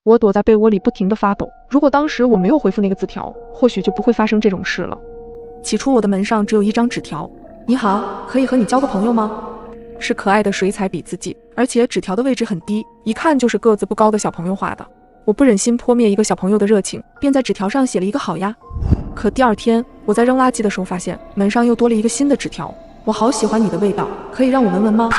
我躲在被窝里不停地发抖。如果当时我没有回复那个字条，或许就不会发生这种事了。起初我的门上只有一张纸条：你好，可以和你交个朋友吗？是可爱的水彩笔字迹，而且纸条的位置很低，一看就是个子不高的小朋友画的。我不忍心泼灭一个小朋友的热情，便在纸条上写了一个好呀。可第二天我在扔垃圾的时候发现门上又多了一个新的纸条：我好喜欢你的味道，可以让我闻闻吗？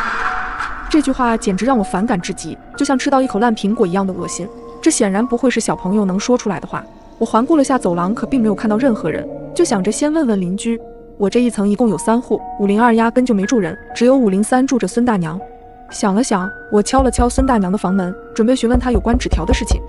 这句话简直让我反感至极，就像吃到一口烂苹果一样的恶心。这显然不会是小朋友能说出来的话。我环顾了下走廊，可并没有看到任何人，就想着先问问邻居。我这一层一共有3户，502压根就没住人，只有503住着孙大娘。想了想，我敲了敲孙大娘的房门，准备询问她有关纸条的事情。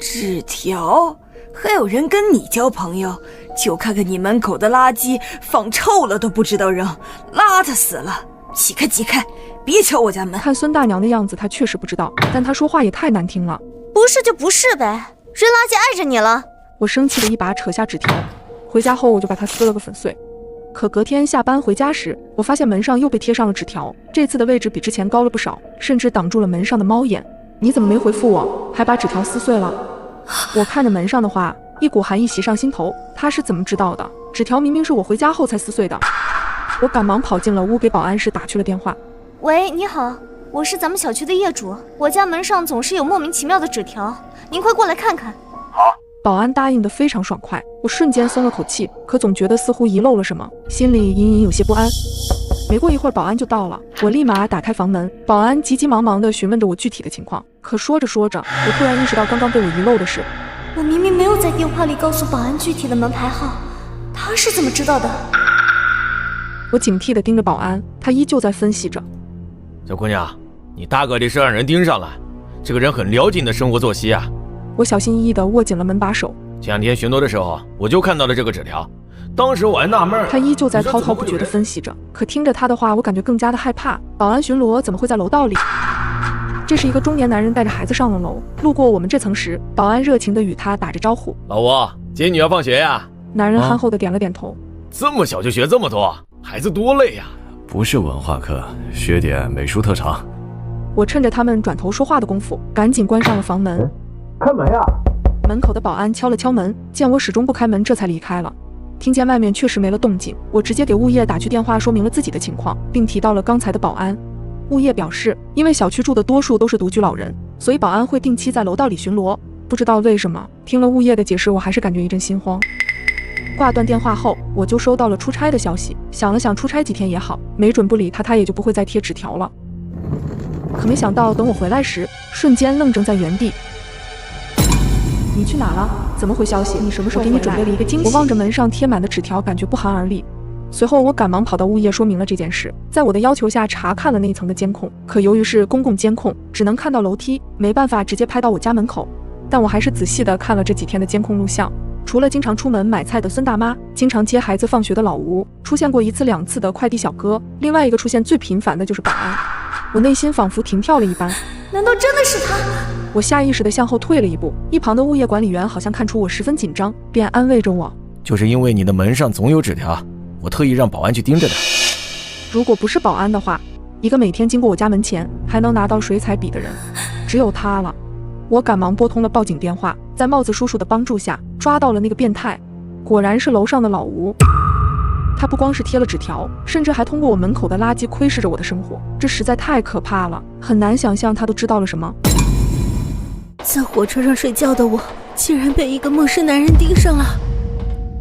纸条？还有人跟你交朋友？就看看你门口的垃圾，放臭了都不知道扔，邋遢死了！起开起开，别敲我家门！看孙大娘的样子，她确实不知道，但她说话也太难听了。不是就不是呗，扔垃圾碍着你了。我生气的一把扯下纸条，回家后我就把它撕了个粉碎。可隔天下班回家时，我发现门上又被贴上了纸条，这次的位置比之前高了不少，甚至挡住了门上的猫眼。你怎么没回复我，还把纸条撕碎了？我看着门上的话，一股寒意袭上心头。他是怎么知道的？纸条明明是我回家后才撕碎的。我赶忙跑进了屋，给保安室打去了电话。喂，你好，我是咱们小区的业主，我家门上总是有莫名其妙的纸条，您快过来看看。好。保安答应得非常爽快，我瞬间松了口气，可总觉得似乎遗漏了什么，心里隐隐有些不安。没过一会儿，保安就到了，我立马打开房门，保安急急忙忙地询问着我具体的情况。可说着说着，我突然意识到刚刚被我遗漏的事。我明明没有在电话里告诉保安具体的门牌号，他是怎么知道的？我警惕地盯着保安，他依旧在分析着。小姑娘，你大概率是让人盯上了，这个人很了解你的生活作息啊。我小心翼翼地握紧了门把手。前2天巡逻的时候，我就看到了这个纸条，当时我还纳闷。他依旧在滔滔不绝地分析着，可听着他的话，我感觉更加的害怕。保安巡逻怎么会在楼道里？这是一个中年男人带着孩子上了楼，路过我们这层时，保安热情地与他打着招呼：老吴，接女儿放学呀？男人憨厚地点了点头。这么小就学这么多，孩子多累呀。不是文化课，学点美术特长。我趁着他们转头说话的功夫，赶紧关上了房门。开门呀！门口的保安敲了敲门，见我始终不开门，这才离开了。听见外面确实没了动静，我直接给物业打去电话，说明了自己的情况，并提到了刚才的保安。物业表示，因为小区住的多数都是独居老人，所以保安会定期在楼道里巡逻。不知道为什么，听了物业的解释，我还是感觉一阵心慌。挂断电话后，我就收到了出差的消息，想了想出差几天也好，没准不理他，他也就不会再贴纸条了。可没想到，等我回来时，瞬间愣怔在原地。你去哪了？怎么回消息？你什么时候回来？我给你准备了一个惊喜。我望着门上贴满的纸条，感觉不寒而栗。随后我赶忙跑到物业说明了这件事，在我的要求下查看了那一层的监控，可由于是公共监控，只能看到楼梯，没办法直接拍到我家门口。但我还是仔细地看了这几天的监控录像，除了经常出门买菜的孙大妈，经常接孩子放学的老吴，出现过1次2次的快递小哥，另外一个出现最频繁的就是保安。我内心仿佛停跳了一般，难道真的是他？我下意识地向后退了一步，一旁的物业管理员好像看出我十分紧张，便安慰着我：就是因为你的门上总有纸条，我特意让保安去盯着的。如果不是保安的话，一个每天经过我家门前还能拿到水彩笔的人，只有他了。我赶忙拨通了报警电话，在帽子叔叔的帮助下抓到了那个变态，果然是楼上的老吴。他不光是贴了纸条，甚至还通过我门口的垃圾窥视着我的生活，这实在太可怕了，很难想象他都知道了什么。在火车上睡觉的我，竟然被一个陌生男人盯上了。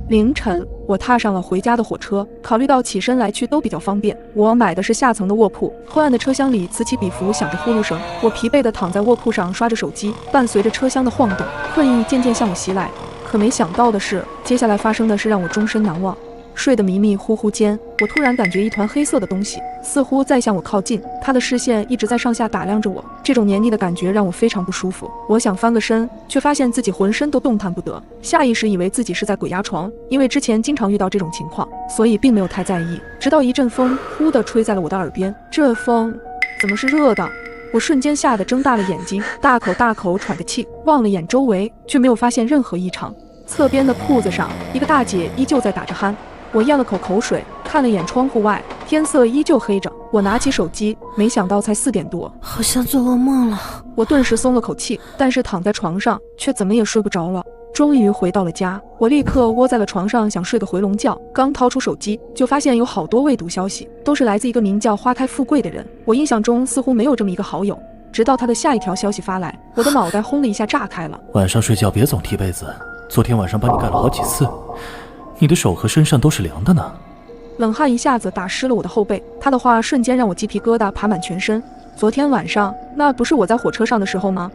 凌晨，我踏上了回家的火车，考虑到起身来去都比较方便，我买的是下层的卧铺。昏暗的车厢里此起彼伏响着呼噜声，我疲惫地躺在卧铺上刷着手机，伴随着车厢的晃动，困意渐渐向我袭来。可没想到的是，接下来发生的是让我终身难忘。睡得迷迷糊糊间，我突然感觉一团黑色的东西似乎在向我靠近，他的视线一直在上下打量着我，这种黏腻的感觉让我非常不舒服。我想翻个身，却发现自己浑身都动弹不得，下意识以为自己是在鬼压床，因为之前经常遇到这种情况，所以并没有太在意。直到一阵风呼地吹在了我的耳边，这风怎么是热的？我瞬间吓得睁大了眼睛，大口大口喘着气，望了眼周围，却没有发现任何异常。侧边的铺子上，一个大姐依旧在打着鼾。我咽了口口水，看了眼窗户外，天色依旧黑着，我拿起手机，没想到才4点多，好像做噩梦了。我顿时松了口气，但是躺在床上却怎么也睡不着了。终于回到了家，我立刻窝在了床上，想睡个回笼觉。刚掏出手机，就发现有好多未读消息，都是来自一个名叫花开富贵的人。我印象中似乎没有这么一个好友，直到他的下一条消息发来，我的脑袋轰的一下炸开了。晚上睡觉别总踢被子，昨天晚上帮你盖了好几次，你的手和身上都是凉的呢。冷汗一下子打湿了我的后背，他的话瞬间让我鸡皮疙瘩爬满全身。昨天晚上，那不是我在火车上的时候吗？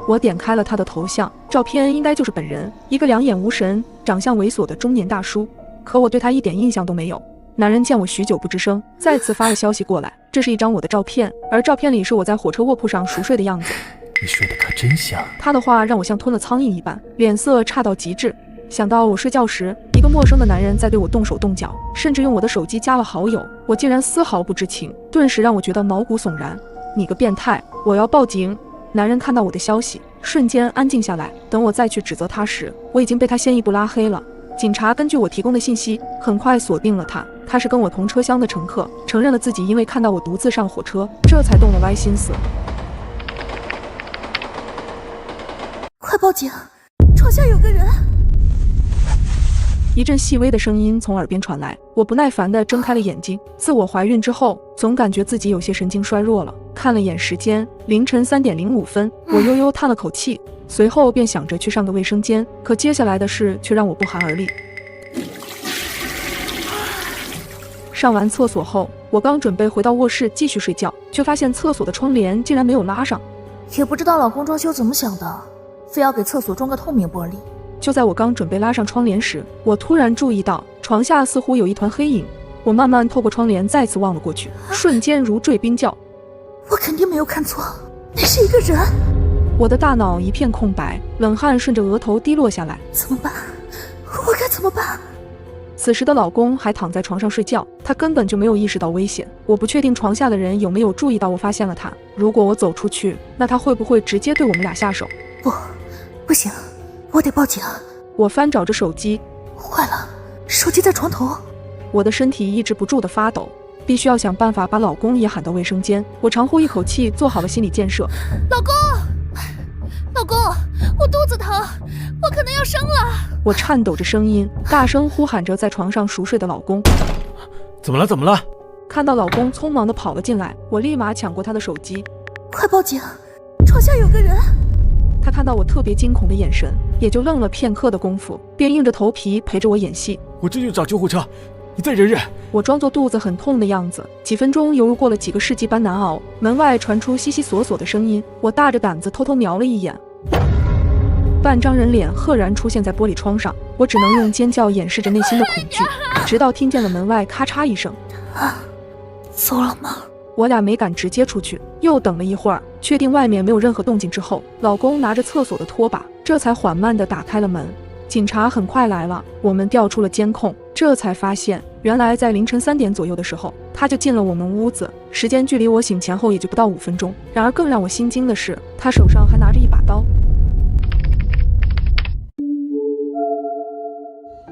我点开了他的头像，照片应该就是本人，一个两眼无神、长相猥琐的中年大叔。可我对他一点印象都没有。男人见我许久不吱声，再次发了消息过来，这是一张我的照片，而照片里是我在火车卧铺上熟睡的样子。你睡得可真香。他的话让我像吞了苍蝇一般，脸色差到极致。想到我睡觉时，一个陌生的男人在对我动手动脚，甚至用我的手机加了好友，我竟然丝毫不知情，顿时让我觉得毛骨悚然。你个变态，我要报警！男人看到我的消息，瞬间安静下来。等我再去指责他时，我已经被他先一步拉黑了。警察根据我提供的信息，很快锁定了他。他是跟我同车厢的乘客，承认了自己因为看到我独自上火车，这才动了歪心思。快报警！床下有个人！一阵细微的声音从耳边传来，我不耐烦地睁开了眼睛。自我怀孕之后，总感觉自己有些神经衰弱了。看了眼时间，凌晨3点05分，我悠悠叹了口气，随后便想着去上个卫生间。可接下来的事却让我不寒而栗。上完厕所后，我刚准备回到卧室继续睡觉，却发现厕所的窗帘竟然没有拉上。也不知道老公装修怎么想的，非要给厕所装个透明玻璃。就在我刚准备拉上窗帘时，我突然注意到床下似乎有一团黑影。我慢慢透过窗帘再次望了过去，瞬间如坠冰窖。我肯定没有看错，那是一个人。我的大脑一片空白，冷汗顺着额头滴落下来。怎么办？我该怎么办？此时的老公还躺在床上睡觉，他根本就没有意识到危险。我不确定床下的人有没有注意到我发现了他。如果我走出去，那他会不会直接对我们俩下手？不行，我得报警。我翻找着手机，坏了，手机在床头。我的身体抑制不住的发抖，必须要想办法把老公也喊到卫生间。我长呼一口气，做好了心理建设。老公，我肚子疼，我可能要生了。我颤抖着声音，大声呼喊着在床上熟睡的老公。怎么了？怎么了？看到老公匆忙地跑了进来，我立马抢过他的手机。快报警！床下有个人！他看到我特别惊恐的眼神，也就愣了片刻的功夫，便硬着头皮陪着我演戏。我这就找救护车，你再忍忍。我装作肚子很痛的样子，几分钟犹如过了几个世纪般难熬。门外传出悉悉索索的声音，我大着胆子偷偷瞄了一眼，半张人脸赫然出现在玻璃窗上，我只能用尖叫掩饰着内心的恐惧，直到听见了门外咔嚓一声。走了吗？我俩没敢直接出去，又等了一会儿，确定外面没有任何动静之后，老公拿着厕所的拖把，这才缓慢地打开了门。警察很快来了，我们调出了监控，这才发现原来在凌晨3点左右的时候，他就进了我们屋子，时间距离我醒前后也就不到5分钟。然而更让我心惊的是，他手上还拿着一把刀。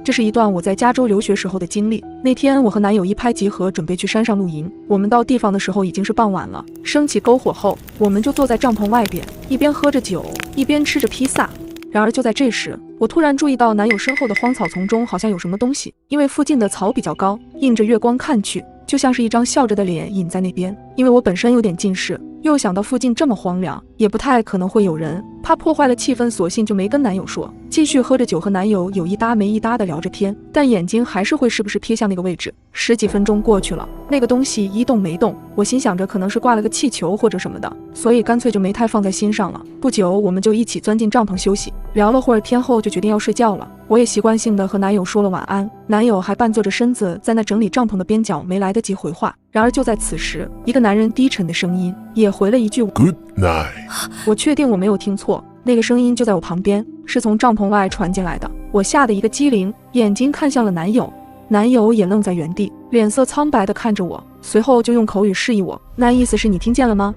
这是一段我在加州留学时候的经历。那天我和男友一拍即合，准备去山上露营。我们到地方的时候已经是傍晚了，升起篝火后，我们就坐在帐篷外边，一边喝着酒，一边吃着披萨。然而就在这时，我突然注意到男友身后的荒草丛中好像有什么东西，因为附近的草比较高，映着月光看去，就像是一张笑着的脸隐在那边。因为我本身有点近视，又想到附近这么荒凉，也不太可能会有人，怕破坏了气氛，索性就没跟男友说，继续喝着酒和男友有一搭没一搭的聊着天，但眼睛还是会时不时瞥向那个位置。10几分钟过去了，那个东西一动没动，我心想着可能是挂了个气球或者什么的，所以干脆就没太放在心上了。不久我们就一起钻进帐篷休息，聊了会儿天后就决定要睡觉了。我也习惯性的和男友说了晚安，男友还半坐着身子在那整理帐篷的边角，没来得及回话。然而就在此时，一个男人低沉的声音也回了一句 Good night。 我确定我没有听错，那个声音就在我旁边，是从帐篷外传进来的。我吓得一个机灵，眼睛看向了男友，男友也愣在原地，脸色苍白地看着我，随后就用口语示意我，那意思是你听见了吗？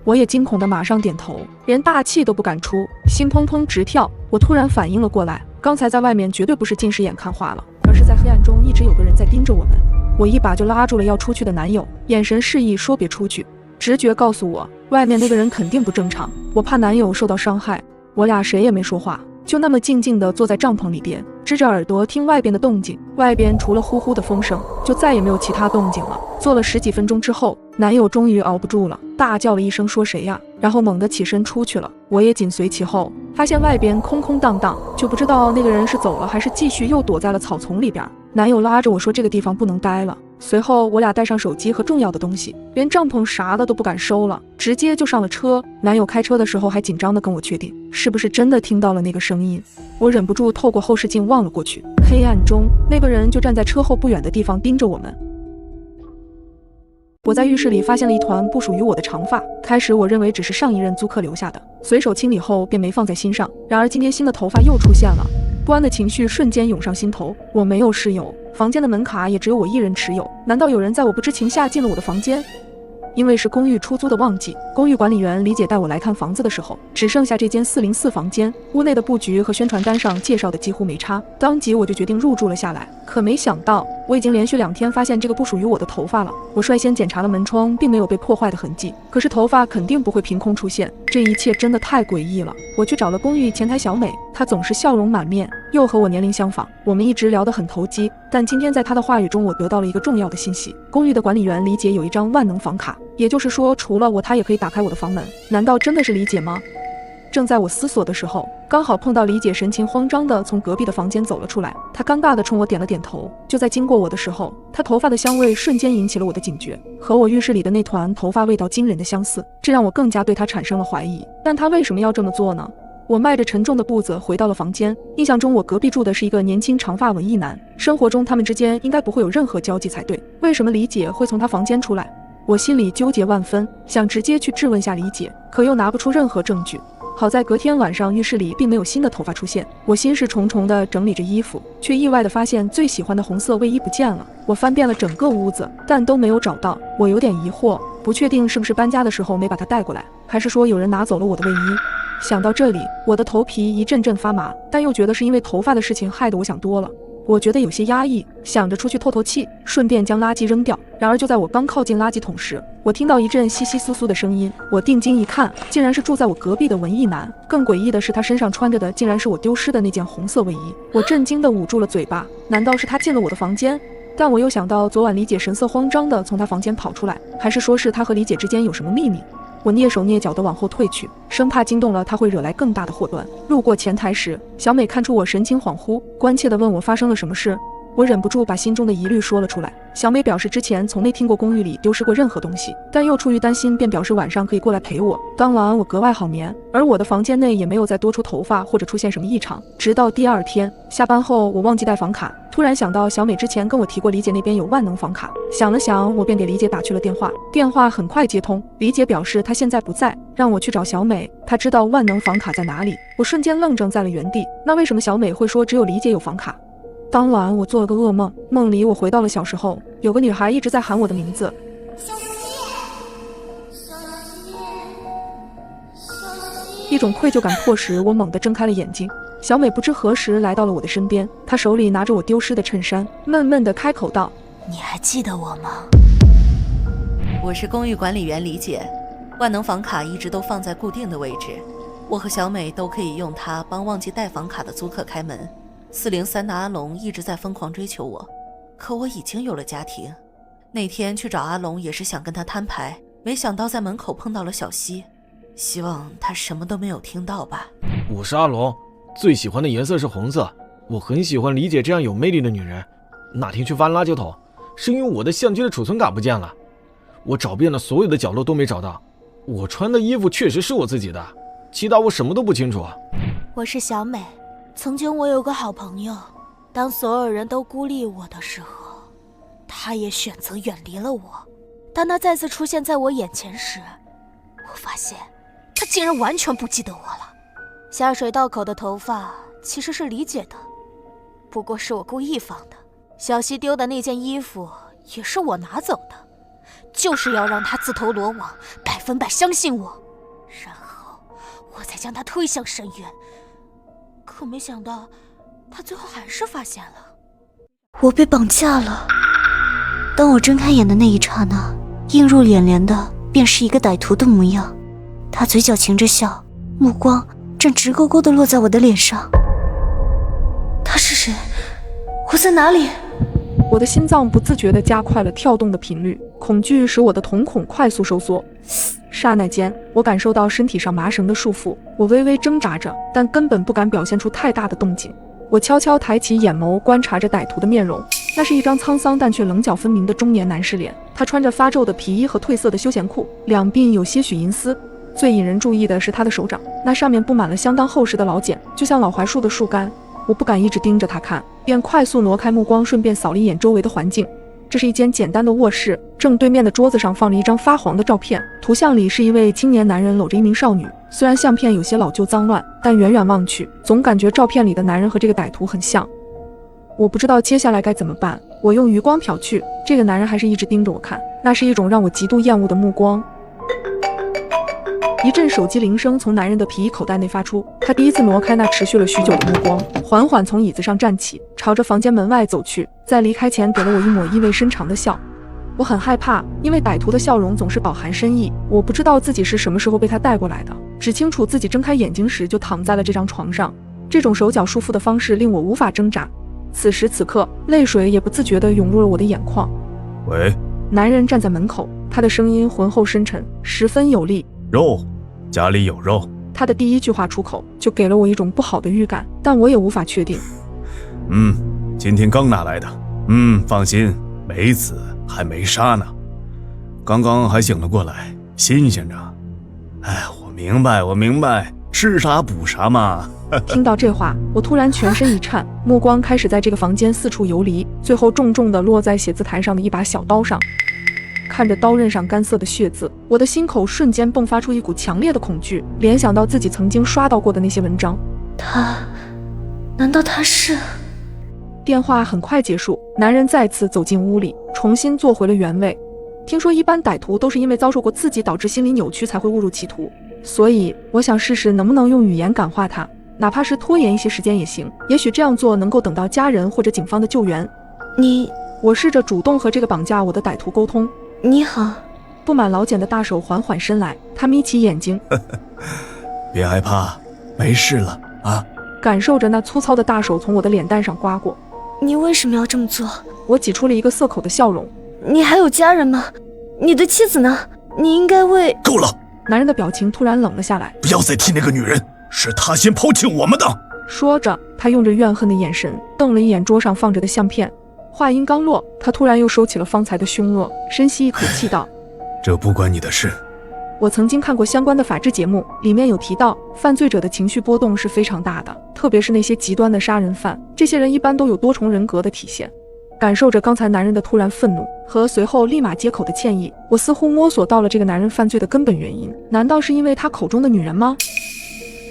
我也惊恐地马上点头，连大气都不敢出，心砰砰直跳。我突然反应了过来，刚才在外面绝对不是近视眼看花了，而是在黑暗中一直有个人在盯着我们。我一把就拉住了要出去的男友，眼神示意说别出去。直觉告诉我，外面那个人肯定不正常，我怕男友受到伤害。我俩谁也没说话，就那么静静地坐在帐篷里边，支着耳朵听外边的动静。外边除了呼呼的风声，就再也没有其他动静了。坐了10几分钟之后，男友终于熬不住了，大叫了一声说谁呀，然后猛地起身出去了。我也紧随其后，发现外边空空荡荡，就不知道那个人是走了还是继续又躲在了草丛里边。男友拉着我说这个地方不能待了。随后我俩带上手机和重要的东西，连帐篷啥的都不敢收了，直接就上了车。男友开车的时候还紧张地跟我确定是不是真的听到了那个声音。我忍不住透过后视镜望了过去，黑暗中那个人就站在车后不远的地方盯着我们。我在浴室里发现了一团不属于我的长发，开始我认为只是上一任租客留下的，随手清理后便没放在心上。然而今天新的头发又出现了，不安的情绪瞬间涌上心头。我没有室友，房间的门卡也只有我一人持有，难道有人在我不知情下进了我的房间？因为是公寓出租的旺季，公寓管理员李姐带我来看房子的时候，只剩下这间404房间，屋内的布局和宣传单上介绍的几乎没差，当即我就决定入住了下来。可没想到，我已经连续2天发现这个不属于我的头发了。我率先检查了门窗，并没有被破坏的痕迹，可是头发肯定不会凭空出现，这一切真的太诡异了。我去找了公寓前台小美，她总是笑容满面，又和我年龄相仿，我们一直聊得很投机。但今天在她的话语中，我得到了一个重要的信息：公寓的管理员李姐有一张万能房卡，也就是说，除了我，她也可以打开我的房门。难道真的是李姐吗？正在我思索的时候，刚好碰到李姐神情慌张地从隔壁的房间走了出来，她尴尬地冲我点了点头。就在经过我的时候，她头发的香味瞬间引起了我的警觉，和我浴室里的那团头发味道惊人的相似，这让我更加对她产生了怀疑。但她为什么要这么做呢？我迈着沉重的步子回到了房间，印象中我隔壁住的是一个年轻长发文艺男，生活中他们之间应该不会有任何交集才对，为什么李姐会从他房间出来？我心里纠结万分，想直接去质问下李姐，可又拿不出任何证据。好在隔天晚上浴室里并没有新的头发出现，我心事重重地整理着衣服，却意外地发现最喜欢的红色卫衣不见了。我翻遍了整个屋子，但都没有找到。我有点疑惑，不确定是不是搬家的时候没把它带过来，还是说有人拿走了我的卫衣。想到这里，我的头皮一阵阵发麻，但又觉得是因为头发的事情害得我想多了。我觉得有些压抑，想着出去透透气，顺便将垃圾扔掉。然而就在我刚靠近垃圾桶时，我听到一阵窸窸窣窣的声音。我定睛一看，竟然是住在我隔壁的文艺男。更诡异的是，他身上穿着的竟然是我丢失的那件红色卫衣。我震惊地捂住了嘴巴，难道是他进了我的房间？但我又想到昨晚李姐神色慌张地从他房间跑出来，还是说是他和李姐之间有什么秘密？我蹑手蹑脚地往后退去，生怕惊动了他会惹来更大的祸端。路过前台时，小美看出我神情恍惚，关切地问我发生了什么事。我忍不住把心中的疑虑说了出来。小美表示之前从没听过公寓里丢失过任何东西，但又出于担心，便表示晚上可以过来陪我。当晚我格外好眠，而我的房间内也没有再多出头发或者出现什么异常。直到第2天下班后，我忘记带房卡，突然想到小美之前跟我提过李姐那边有万能房卡，想了想，我便给李姐打去了电话。电话很快接通，李姐表示她现在不在，让我去找小美，她知道万能房卡在哪里。我瞬间愣怔在了原地，那为什么小美会说只有李姐有房卡？当晚我做了个噩梦，梦里我回到了小时候，有个女孩一直在喊我的名字，一种愧疚感迫使我猛地睁开了眼睛。小美不知何时来到了我的身边，她手里拿着我丢失的衬衫，闷闷地开口道：你还记得我吗？我是公寓管理员李姐，万能房卡一直都放在固定的位置，我和小美都可以用它帮忘记带房卡的租客开门。403的阿龙一直在疯狂追求我，可我已经有了家庭。那天去找阿龙也是想跟他摊牌，没想到在门口碰到了小西，希望他什么都没有听到吧。我是阿龙，最喜欢的颜色是红色，我很喜欢李姐这样有魅力的女人。那天去翻垃圾桶，是因为我的相机的储存卡不见了，我找遍了所有的角落都没找到。我穿的衣服确实是我自己的，其他我什么都不清楚。我是小美，曾经我有个好朋友，当所有人都孤立我的时候，他也选择远离了我。当他再次出现在我眼前时，我发现他竟然完全不记得我了。下水道口的头发其实是李姐的，不过是我故意放的。小西丢的那件衣服也是我拿走的，就是要让他自投罗网，100%相信我，然后我再将他推向深渊。可没想到他最后还是发现了我被绑架了。当我睁开眼的那一刹那，映入眼帘的便是一个歹徒的模样。他嘴角噙着笑，目光正直勾勾地落在我的脸上。他是谁？我在哪里？我的心脏不自觉地加快了跳动的频率，恐惧使我的瞳孔快速收缩。刹那间，我感受到身体上麻绳的束缚，我微微挣扎着，但根本不敢表现出太大的动静。我悄悄抬起眼眸，观察着歹徒的面容，那是一张沧桑但却棱角分明的中年男士脸。他穿着发皱的皮衣和褪色的休闲裤，两鬓有些许银丝。最引人注意的是他的手掌，那上面布满了相当厚实的老茧，就像老槐树的树干。我不敢一直盯着他看，便快速挪开目光，顺便扫了一眼周围的环境。这是一间简单的卧室，正对面的桌子上放着一张发黄的照片，图像里是一位青年男人搂着一名少女。虽然相片有些老旧脏乱，但远远望去，总感觉照片里的男人和这个歹徒很像。我不知道接下来该怎么办，我用余光瞟去，这个男人还是一直盯着我看，那是一种让我极度厌恶的目光。一阵手机铃声从男人的皮衣口袋内发出，他第一次挪开那持续了许久的目光，缓缓从椅子上站起，朝着房间门外走去，在离开前给了我一抹意味深长的笑。我很害怕，因为歹徒的笑容总是饱含深意，我不知道自己是什么时候被他带过来的，只清楚自己睁开眼睛时就躺在了这张床上。这种手脚束缚的方式令我无法挣扎。此时此刻，泪水也不自觉地涌入了我的眼眶。喂，男人站在门口，他的声音浑厚深沉，十分有力。肉，家里有肉。他的第一句话出口就给了我一种不好的预感，但我也无法确定。今天刚拿来的。放心，梅子还没杀呢，刚刚还醒了过来，新鲜着。哎，我明白，吃啥补啥嘛。听到这话，我突然全身一颤，目光开始在这个房间四处游离，最后重重地落在写字台上的一把小刀上。看着刀刃上干涩的血渍，我的心口瞬间迸发出一股强烈的恐惧，联想到自己曾经刷到过的那些文章。难道他是？电话很快结束，男人再次走进屋里，重新坐回了原位。听说一般歹徒都是因为遭受过刺激导致心理扭曲才会误入歧途，所以我想试试能不能用语言感化他，哪怕是拖延一些时间也行，也许这样做能够等到家人或者警方的救援。我试着主动和这个绑架我的歹徒沟通。你好。布满老茧的大手缓缓伸来，他眯起眼睛。别害怕，没事了啊。感受着那粗糙的大手从我的脸蛋上刮过。你为什么要这么做？我挤出了一个涩口的笑容。你还有家人吗？你的妻子呢？你应该为……够了！男人的表情突然冷了下来。不要再提那个女人，是她先抛弃我们的。说着，他用着怨恨的眼神瞪了一眼桌上放着的相片。话音刚落，他突然又收起了方才的凶恶，深吸一口气道：这不关你的事。我曾经看过相关的法制节目，里面有提到犯罪者的情绪波动是非常大的，特别是那些极端的杀人犯，这些人一般都有多重人格的体现。感受着刚才男人的突然愤怒和随后立马接口的歉意，我似乎摸索到了这个男人犯罪的根本原因，难道是因为他口中的女人吗？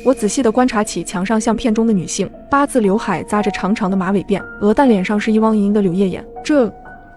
我仔细地观察起墙上相片中的女性，八字刘海扎着长长的马尾辫，鹅蛋脸上是一汪盈盈的柳叶眼。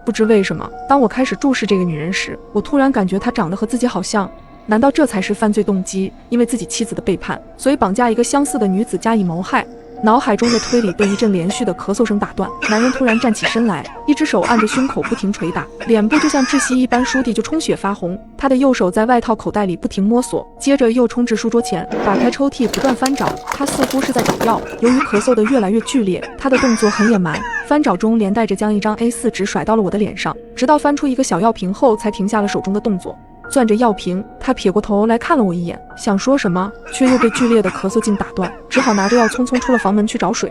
不知为什么，当我开始注视这个女人时，我突然感觉她长得和自己好像。难道这才是犯罪动机？因为自己妻子的背叛，所以绑架一个相似的女子加以谋害。脑海中的推理被一阵连续的咳嗽声打断，男人突然站起身来，一只手按着胸口不停捶打，脸部就像窒息一般，倏地就充血发红。他的右手在外套口袋里不停摸索，接着又冲至书桌前，打开抽屉不断翻找，他似乎是在找药。由于咳嗽的越来越剧烈，他的动作很野蛮，翻找中连带着将一张 A4 纸甩到了我的脸上，直到翻出一个小药瓶后才停下了手中的动作。攥着药瓶，他撇过头来看了我一眼，想说什么，却又被剧烈的咳嗽劲打断，只好拿着药匆匆出了房门去找水。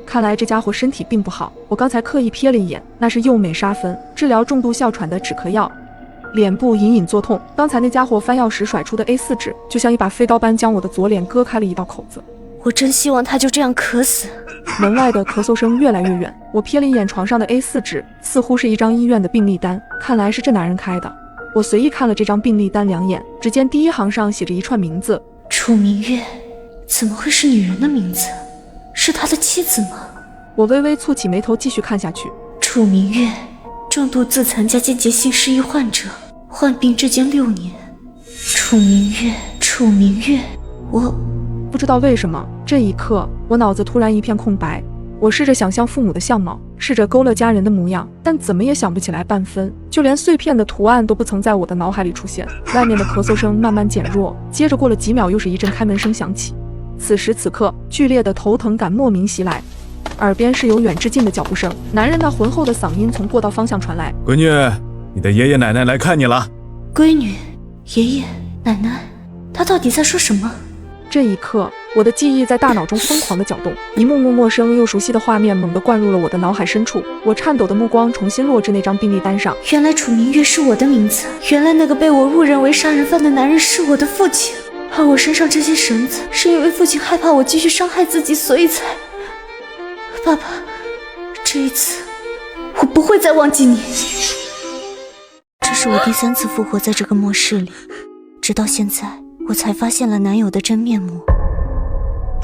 看来这家伙身体并不好，我刚才刻意瞥了一眼，那是右美沙芬，治疗重度哮喘的止咳药。脸部隐隐作痛，刚才那家伙翻药时甩出的 A4 纸，就像一把飞刀般将我的左脸割开了一道口子。我真希望他就这样渴死。门外的咳嗽声越来越远，我瞥了一眼床上的 A4 纸，似乎是一张医院的病历单，看来是这男人开的。我随意看了这张病历单2眼，只见第一行上写着一串名字：楚明月。怎么会是女人的名字？是他的妻子吗？我微微蹙起眉头继续看下去。楚明月，重度自残加间接性失忆患者，患病至今6年。楚明月，我不知道为什么，这一刻我脑子突然一片空白。我试着想象父母的相貌，试着勾勒家人的模样，但怎么也想不起来半分，就连碎片的图案都不曾在我的脑海里出现。外面的咳嗽声慢慢减弱，接着过了几秒，又是一阵开门声响起。此时此刻，剧烈的头疼感莫名袭来，耳边是由远至近的脚步声，男人那浑厚的嗓音从过道方向传来：“闺女，你的爷爷奶奶来看你了。”闺女、爷爷、奶奶，他到底在说什么？这一刻，我的记忆在大脑中疯狂地搅动，一幕幕陌生又熟悉的画面猛地灌入了我的脑海深处。我颤抖的目光重新落至那张病历单上，原来楚明月是我的名字，原来那个被我误认为杀人犯的男人是我的父亲，而我身上这些绳子是因为父亲害怕我继续伤害自己，所以才……爸爸，这一次我不会再忘记你。这是我第3次复活在这个末世里，直到现在我才发现了男友的真面目。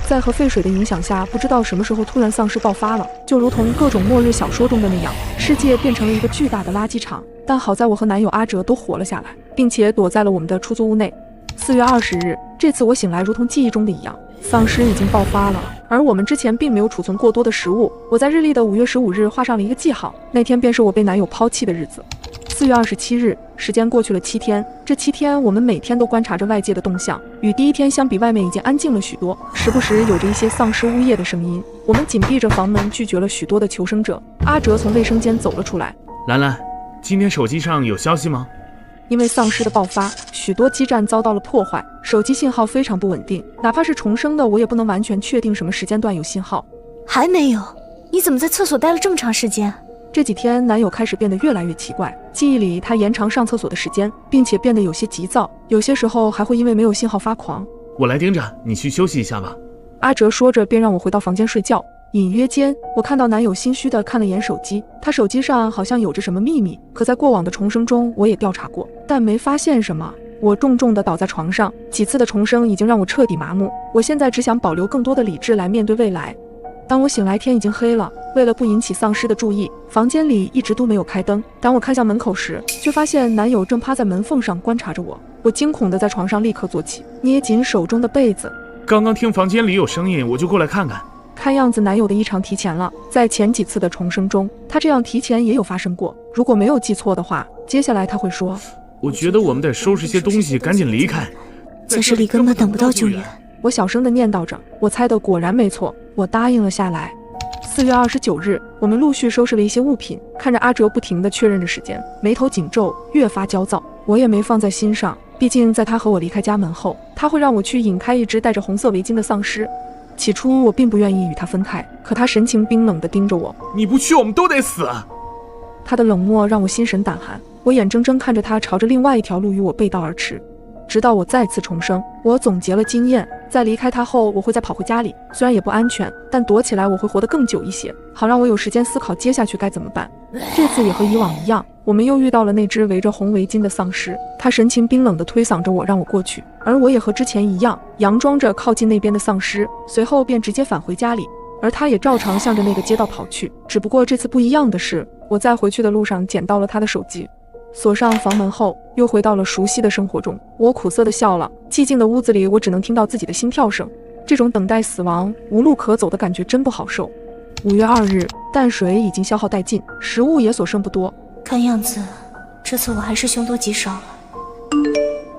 在核废水的影响下，不知道什么时候突然丧尸爆发了，就如同各种末日小说中的那样，世界变成了一个巨大的垃圾场。但好在我和男友阿哲都活了下来，并且躲在了我们的出租屋内。4月20日，这次我醒来如同记忆中的一样，丧尸已经爆发了，而我们之前并没有储存过多的食物。我在日历的5月15日画上了一个记号，那天便是我被男友抛弃的日子。4月27日，时间过去了7天。这7天，我们每天都观察着外界的动向，与第1天相比，外面已经安静了许多，时不时有着一些丧尸呜咽的声音。我们紧闭着房门，拒绝了许多的求生者。阿哲从卫生间走了出来。兰兰，今天手机上有消息吗？因为丧尸的爆发，许多基站遭到了破坏，手机信号非常不稳定，哪怕是重生的，我也不能完全确定什么时间段有信号。还没有？你怎么在厕所待了这么长时间？这几天，男友开始变得越来越奇怪，记忆里他延长上厕所的时间，并且变得有些急躁，有些时候还会因为没有信号发狂。我来盯着，你去休息一下吧。阿哲说着便让我回到房间睡觉。隐约间，我看到男友心虚地看了眼手机，他手机上好像有着什么秘密，可在过往的重生中我也调查过，但没发现什么。我重重地倒在床上，几次的重生已经让我彻底麻木，我现在只想保留更多的理智来面对未来。当我醒来，天已经黑了。为了不引起丧尸的注意，房间里一直都没有开灯。当我看向门口时，却发现男友正趴在门缝上观察着我。我惊恐地在床上立刻坐起，捏紧手中的被子。刚刚听房间里有声音，我就过来看看。看样子男友的异常提前了，在前几次的重生中，他这样提前也有发生过。如果没有记错的话，接下来他会说：“我觉得我们得收拾些东西，赶紧离开。在这里根本等不到救援。”我小声地念叨着，我猜的果然没错，我答应了下来。4月29日，我们陆续收拾了一些物品，看着阿哲不停地确认着时间，眉头紧皱，越发焦躁。我也没放在心上，毕竟在他和我离开家门后，他会让我去引开一只戴着红色围巾的丧尸。起初我并不愿意与他分开，可他神情冰冷地盯着我。你不去，我们都得死。他的冷漠让我心神胆寒，我眼睁睁看着他朝着另外一条路与我背道而驰。直到我再次重生，我总结了经验，在离开他后，我会再跑回家里，虽然也不安全，但躲起来我会活得更久一些，好让我有时间思考接下去该怎么办。这次也和以往一样，我们又遇到了那只围着红围巾的丧尸，他神情冰冷地推搡着我，让我过去，而我也和之前一样，佯装着靠近那边的丧尸，随后便直接返回家里，而他也照常向着那个街道跑去。只不过这次不一样的是，我在回去的路上捡到了他的手机。锁上房门后，又回到了熟悉的生活中。我苦涩地笑了，寂静的屋子里，我只能听到自己的心跳声。这种等待死亡、无路可走的感觉真不好受。5月2日，淡水已经消耗殆尽，食物也所剩不多。看样子，这次我还是凶多吉少了。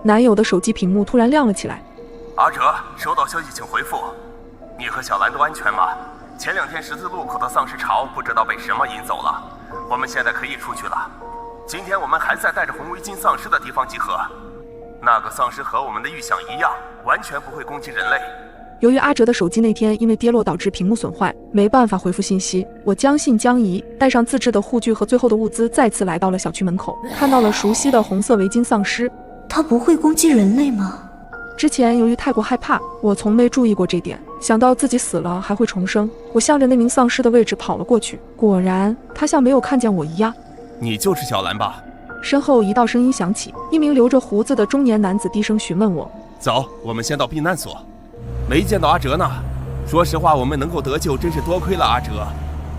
男友的手机屏幕突然亮了起来。阿哲，收到消息请回复。你和小兰都安全吗？前2天十字路口的丧尸潮不知道被什么引走了，我们现在可以出去了。今天我们还在戴着红围巾丧尸的地方集合，那个丧尸和我们的预想一样，完全不会攻击人类。由于阿哲的手机那天因为跌落导致屏幕损坏，没办法回复信息，我将信将疑，带上自制的护具和最后的物资，再次来到了小区门口，看到了熟悉的红色围巾丧尸。他不会攻击人类吗？之前由于太过害怕，我从没注意过这点，想到自己死了还会重生，我向着那名丧尸的位置跑了过去，果然他像没有看见我一样。你就是小兰吧？身后一道声音响起，一名留着胡子的中年男子低声询问我。走，我们先到避难所。没见到阿哲呢。说实话，我们能够得救真是多亏了阿哲。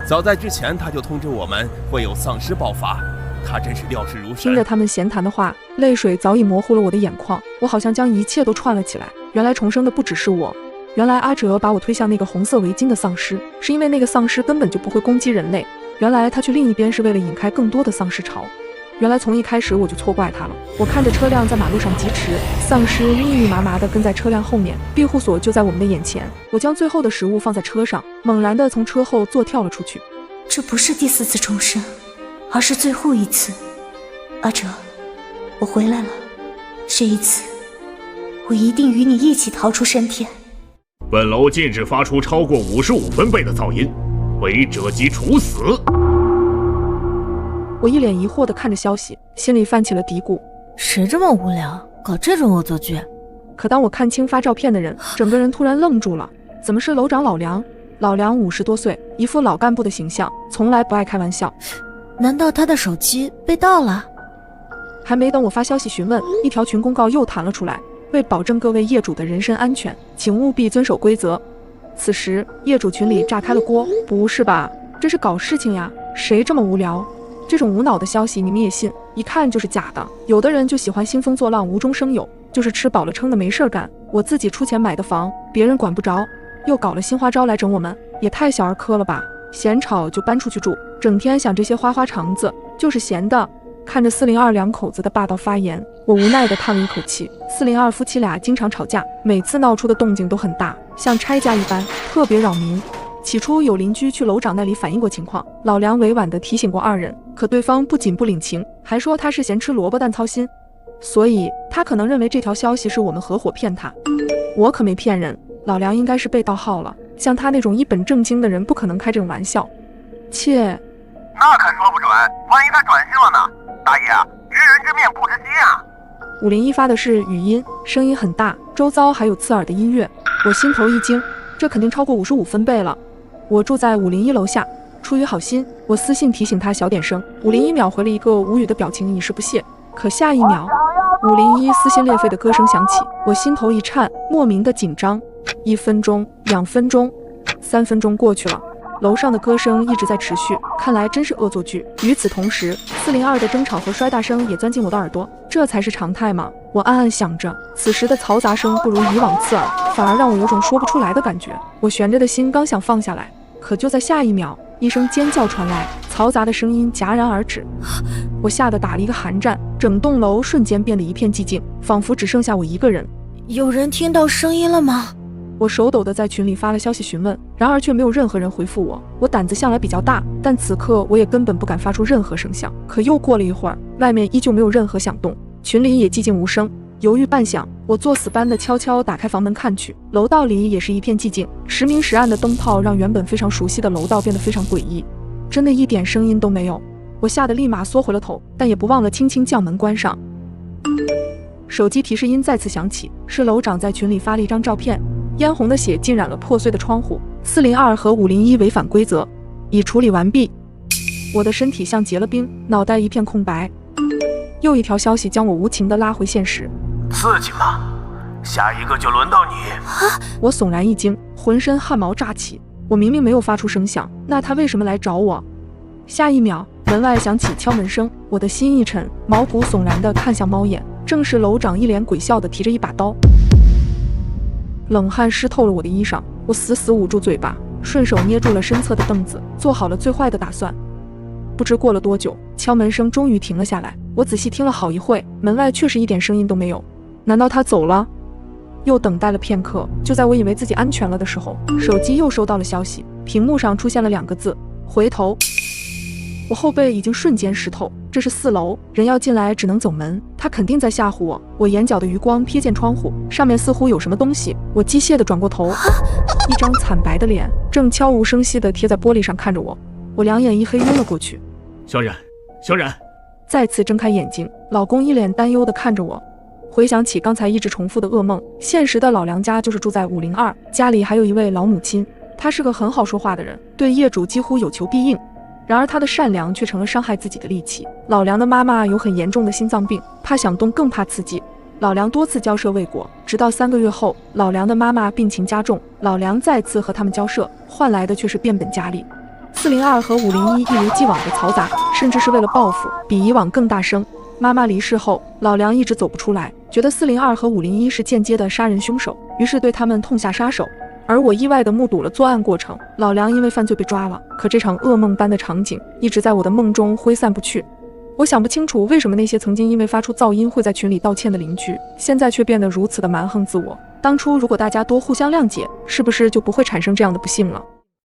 早在之前他就通知我们会有丧尸爆发，他真是料事如神。听着他们闲谈的话，泪水早已模糊了我的眼眶，我好像将一切都串了起来。原来重生的不只是我。原来阿哲把我推向那个红色围巾的丧尸，是因为那个丧尸根本就不会攻击人类。原来他去另一边是为了引开更多的丧尸潮。原来从一开始我就错怪他了。我看着车辆在马路上疾驰，丧尸密密麻麻地跟在车辆后面，庇护所就在我们的眼前。我将最后的食物放在车上，猛然地从车后坐跳了出去。这不是第4次重生，而是最后一次。阿哲，我回来了，这一次我一定与你一起逃出山天。本楼禁止发出超过55分贝的噪音，违者即处死。我一脸疑惑地看着消息，心里泛起了嘀咕：谁这么无聊，搞这种恶作剧？可当我看清发照片的人，整个人突然愣住了。怎么是楼长老梁？老梁50多岁，一副老干部的形象，从来不爱开玩笑。难道他的手机被盗了？还没等我发消息询问，一条群公告又弹了出来：为保证各位业主的人身安全，请务必遵守规则。此时业主群里炸开了锅，不是吧？这是搞事情呀？谁这么无聊？这种无脑的消息你们也信？一看就是假的。有的人就喜欢兴风作浪，无中生有，就是吃饱了撑的没事干。我自己出钱买的房，别人管不着，又搞了新花招来整我们，也太小儿科了吧？嫌吵就搬出去住，整天想这些花花肠子，就是闲的。看着402两口子的霸道发言，我无奈地叹了一口气。402夫妻俩经常吵架，每次闹出的动静都很大，像拆家一般，特别扰民。起初有邻居去楼长那里反映过情况，老梁委婉地提醒过二人，可对方不仅不领情，还说他是嫌吃萝卜淡操心，所以他可能认为这条消息是我们合伙骗他。我可没骗人，老梁应该是被盗号了，像他那种一本正经的人不可能开这种玩笑。切，那可说不准，万一他转性了呢？大爷，知人知面不知心啊！501发的是语音，声音很大，周遭还有刺耳的音乐。我心头一惊，这肯定超过55分贝了。我住在501楼下，出于好心，我私信提醒他小点声。501秒回了一个无语的表情，以示不屑。可下一秒，501撕心裂肺的歌声响起，我心头一颤，莫名的紧张。1分钟、2分钟、3分钟过去了。楼上的歌声一直在持续，看来真是恶作剧。与此同时，402的争吵和摔大声也钻进我的耳朵，这才是常态吗？我暗暗想着，此时的嘈杂声不如以往刺耳，反而让我有种说不出来的感觉。我悬着的心刚想放下来，可就在下一秒，一声尖叫传来，嘈杂的声音戛然而止。我吓得打了一个寒战，整栋楼瞬间变得一片寂静，仿佛只剩下我一个人。有人听到声音了吗？我手抖地在群里发了消息询问，然而却没有任何人回复我。我胆子向来比较大，但此刻我也根本不敢发出任何声响。可又过了一会儿，外面依旧没有任何响动，群里也寂静无声。犹豫半晌，我作死般的悄悄打开房门看去，楼道里也是一片寂静，时明时暗的灯泡让原本非常熟悉的楼道变得非常诡异，真的一点声音都没有。我吓得立马缩回了头，但也不忘了轻轻将门关上。手机提示音再次响起，是楼长在群里发了一张照片，嫣红的血浸染了破碎的窗户。402和501违反规则，已处理完毕。我的身体像结了冰，脑袋一片空白。又一条消息将我无情地拉回现实。刺激吗？下一个就轮到你。我悚然一惊，浑身汗毛炸起。我明明没有发出声响，那他为什么来找我？下一秒，门外响起敲门声，我的心一沉，毛骨悚然地看向猫眼，正是楼长一脸鬼笑地提着一把刀。冷汗湿透了我的衣裳，我死死捂住嘴巴，顺手捏住了身侧的凳子，做好了最坏的打算。不知过了多久，敲门声终于停了下来。我仔细听了好一会，门外确实一点声音都没有。难道他走了？又等待了片刻，就在我以为自己安全了的时候，手机又收到了消息，屏幕上出现了2个字：回头。我后背已经瞬间湿透，这是4楼，人要进来只能走门，他肯定在吓唬我。我眼角的余光瞥见窗户，上面似乎有什么东西，我机械地转过头，一张惨白的脸正悄无声息地贴在玻璃上看着我，我两眼一黑晕了过去。小冉，小冉，再次睁开眼睛，老公一脸担忧地看着我。回想起刚才一直重复的噩梦，现实的老梁家就是住在502，家里还有一位老母亲，她是个很好说话的人，对业主几乎有求必应。然而她的善良却成了伤害自己的利器。老梁的妈妈有很严重的心脏病，怕响动更怕刺激，老梁多次交涉未果，直到3个月后，老梁的妈妈病情加重，老梁再次和他们交涉，换来的却是变本加厉。402和501一如既往的嘈杂，甚至是为了报复，比以往更大声。妈妈离世后，老梁一直走不出来，觉得402和501是间接的杀人凶手，于是对他们痛下杀手。而我意外地目睹了作案过程。老梁因为犯罪被抓了，可这场噩梦般的场景一直在我的梦中挥散不去。我想不清楚为什么那些曾经因为发出噪音会在群里道歉的邻居，现在却变得如此的蛮横自我。当初如果大家多互相谅解，是不是就不会产生这样的不幸了？